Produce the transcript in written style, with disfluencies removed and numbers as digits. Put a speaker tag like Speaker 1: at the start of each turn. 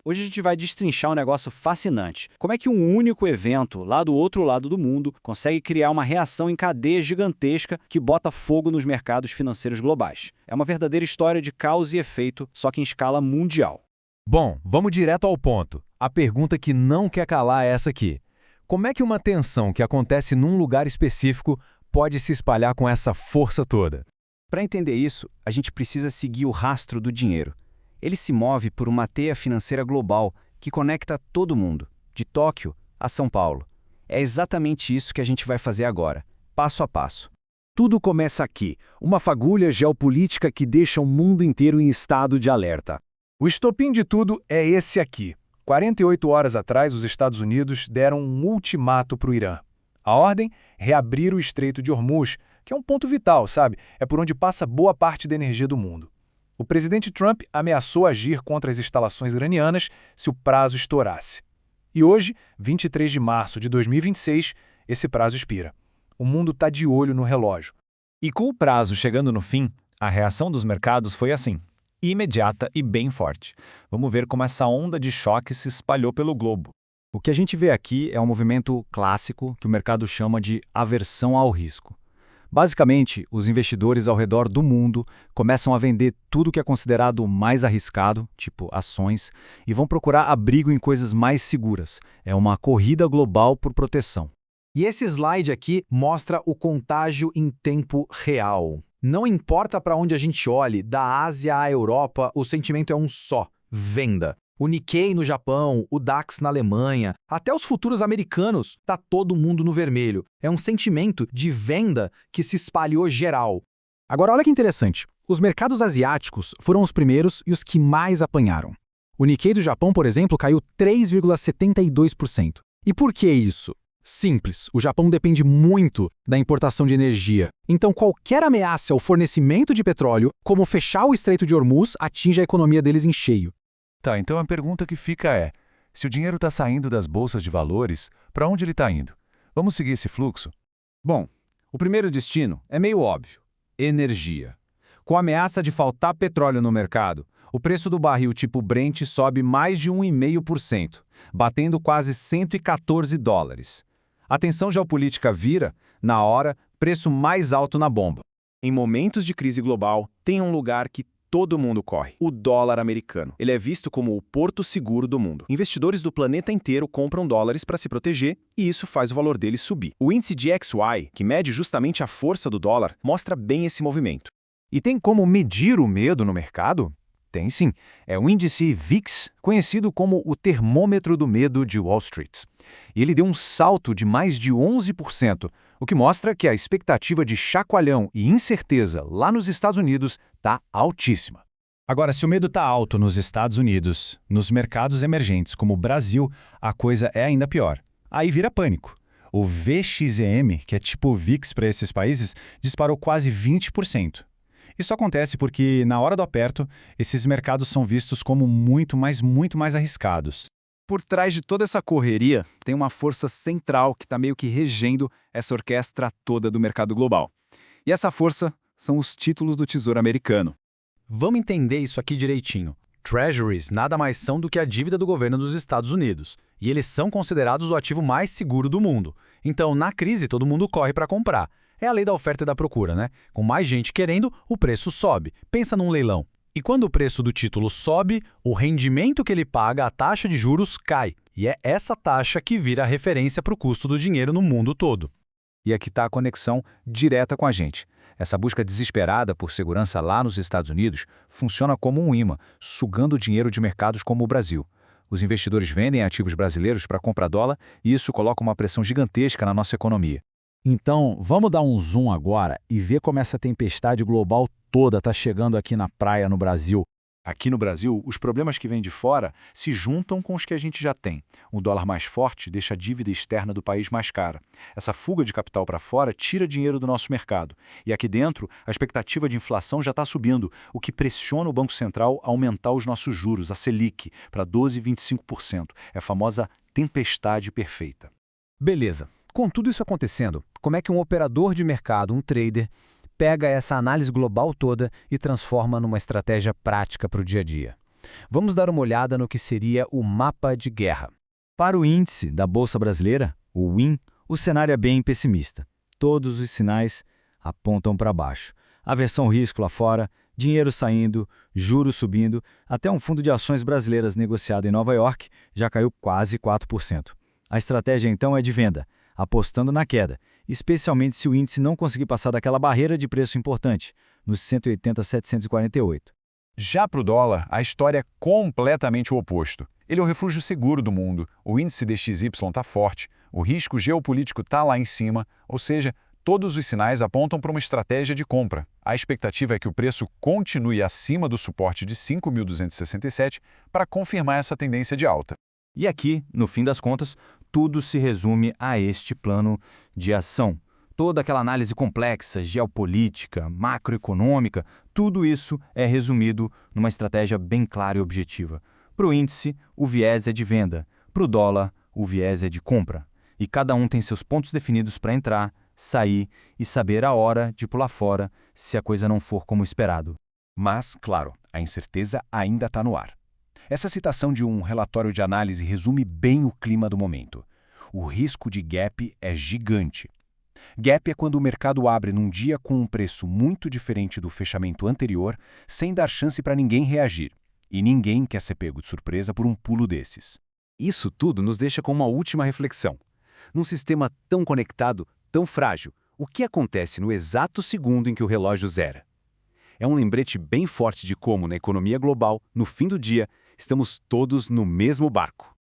Speaker 1: Hoje a gente vai destrinchar um negócio fascinante. Como é que um único evento, lá do outro lado do mundo, consegue criar uma reação em cadeia gigantesca que bota fogo nos mercados financeiros globais? É uma verdadeira história de causa e efeito, só que em escala mundial.
Speaker 2: Bom, vamos direto ao ponto. A pergunta que não quer calar é essa aqui. Como é que uma tensão que acontece num lugar específico pode se espalhar com essa força toda?
Speaker 1: Para entender isso, a gente precisa seguir o rastro do dinheiro. Ele se move por uma teia financeira global que conecta todo mundo, de Tóquio a São Paulo. É exatamente isso que a gente vai fazer agora, passo a passo.
Speaker 2: Tudo começa aqui, uma fagulha geopolítica que deixa o mundo inteiro em estado de alerta. O estopim de tudo é esse aqui. 48 horas atrás, os Estados Unidos deram um ultimato para o Irã. A ordem? Reabrir o Estreito de Hormuz, que é um ponto vital, sabe? É por onde passa boa parte da energia do mundo. O presidente Trump ameaçou agir contra as instalações iranianas se o prazo estourasse. E hoje, 23 de março de 2026, esse prazo expira. O mundo está de olho no relógio.
Speaker 3: E com o prazo chegando no fim, a reação dos mercados foi assim, imediata e bem forte. Vamos ver como essa onda de choque se espalhou pelo globo.
Speaker 1: O que a gente vê aqui é um movimento clássico que o mercado chama de aversão ao risco. Basicamente, os investidores ao redor do mundo começam a vender tudo que é considerado mais arriscado, tipo ações, e vão procurar abrigo em coisas mais seguras. É uma corrida global por proteção.
Speaker 4: E esse slide aqui mostra o contágio em tempo real. Não importa para onde a gente olhe, da Ásia à Europa, o sentimento é um só: venda. O Nikkei no Japão, o DAX na Alemanha, até os futuros americanos, tá todo mundo no vermelho. É um sentimento de venda que se espalhou geral.
Speaker 5: Agora olha que interessante, os mercados asiáticos foram os primeiros e os que mais apanharam. O Nikkei do Japão, por exemplo, caiu 3,72%. E por que isso? Simples, o Japão depende muito da importação de energia. Então qualquer ameaça ao fornecimento de petróleo, como fechar o Estreito de Hormuz, atinge a economia deles em cheio.
Speaker 3: Tá, então a pergunta que fica é, se o dinheiro está saindo das bolsas de valores, para onde ele está indo? Vamos seguir esse fluxo?
Speaker 1: Bom, o primeiro destino é meio óbvio: energia. Com a ameaça de faltar petróleo no mercado, o preço do barril tipo Brent sobe mais de 1,5%, batendo quase $114. A tensão geopolítica vira, na hora, preço mais alto na bomba.
Speaker 6: Em momentos de crise global, tem um lugar que todo mundo corre: o dólar americano. Ele é visto como o porto seguro do mundo. Investidores do planeta inteiro compram dólares para se proteger e isso faz o valor dele subir. O índice DXY, que mede justamente a força do dólar, mostra bem esse movimento.
Speaker 2: E tem como medir o medo no mercado? Tem sim. É o índice VIX, conhecido como o termômetro do medo de Wall Street. E ele deu um salto de mais de 11%, o que mostra que a expectativa de chacoalhão e incerteza lá nos Estados Unidos está altíssima.
Speaker 3: Agora, se o medo está alto nos Estados Unidos, nos mercados emergentes como o Brasil, a coisa é ainda pior. Aí vira pânico. O VXEM, que é tipo o VIX para esses países, disparou quase 20%. Isso acontece porque, na hora do aperto, esses mercados são vistos como muito mais arriscados.
Speaker 1: Por trás de toda essa correria, tem uma força central que está meio que regendo essa orquestra toda do mercado global. E essa força são os títulos do Tesouro Americano.
Speaker 5: Vamos entender isso aqui direitinho. Treasuries nada mais são do que a dívida do governo dos Estados Unidos. E eles são considerados o ativo mais seguro do mundo. Então, na crise, todo mundo corre para comprar. É a lei da oferta e da procura, né? Com mais gente querendo, o preço sobe. Pensa num leilão. E quando o preço do título sobe, o rendimento que ele paga, a taxa de juros, cai. E é essa taxa que vira a referência para o custo do dinheiro no mundo todo.
Speaker 2: E aqui está a conexão direta com a gente. Essa busca desesperada por segurança lá nos Estados Unidos funciona como um imã, sugando dinheiro de mercados como o Brasil. Os investidores vendem ativos brasileiros para comprar dólar e isso coloca uma pressão gigantesca na nossa economia.
Speaker 5: Então, vamos dar um zoom agora e ver como essa tempestade global toda está chegando aqui na praia no Brasil.
Speaker 2: Aqui no Brasil, os problemas que vêm de fora se juntam com os que a gente já tem. O dólar mais forte deixa a dívida externa do país mais cara. Essa fuga de capital para fora tira dinheiro do nosso mercado. E aqui dentro, a expectativa de inflação já está subindo, o que pressiona o Banco Central a aumentar os nossos juros, a Selic, para 12,25%. É a famosa tempestade perfeita.
Speaker 5: Beleza. Com tudo isso acontecendo, como é que um operador de mercado, um trader, pega essa análise global toda e transforma numa estratégia prática para o dia a dia?
Speaker 2: Vamos dar uma olhada no que seria o mapa de guerra.
Speaker 3: Para o índice da Bolsa Brasileira, o WIN, o cenário é bem pessimista. Todos os sinais apontam para baixo. Aversão ao risco lá fora, dinheiro saindo, juros subindo, até um fundo de ações brasileiras negociado em Nova York já caiu quase 4%. A estratégia então é de venda, apostando na queda, especialmente se o índice não conseguir passar daquela barreira de preço importante, nos 180,748.
Speaker 1: Já para o dólar, a história é completamente o oposto. Ele é o refúgio seguro do mundo, o índice DXY está forte, o risco geopolítico está lá em cima, ou seja, todos os sinais apontam para uma estratégia de compra. A expectativa é que o preço continue acima do suporte de 5.267 para confirmar essa tendência de alta.
Speaker 3: E aqui, no fim das contas, tudo se resume a este plano de ação. Toda aquela análise complexa, geopolítica, macroeconômica, tudo isso é resumido numa estratégia bem clara e objetiva. Para o índice, o viés é de venda. Para o dólar, o viés é de compra. E cada um tem seus pontos definidos para entrar, sair e saber a hora de pular fora se a coisa não for como esperado.
Speaker 1: Mas, claro, a incerteza ainda está no ar. Essa citação de um relatório de análise resume bem o clima do momento. O risco de gap é gigante. Gap é quando o mercado abre num dia com um preço muito diferente do fechamento anterior, sem dar chance para ninguém reagir. E ninguém quer ser pego de surpresa por um pulo desses. Isso tudo nos deixa com uma última reflexão. Num sistema tão conectado, tão frágil, o que acontece no exato segundo em que o relógio zera? É um lembrete bem forte de como, na economia global, no fim do dia, estamos todos no mesmo barco.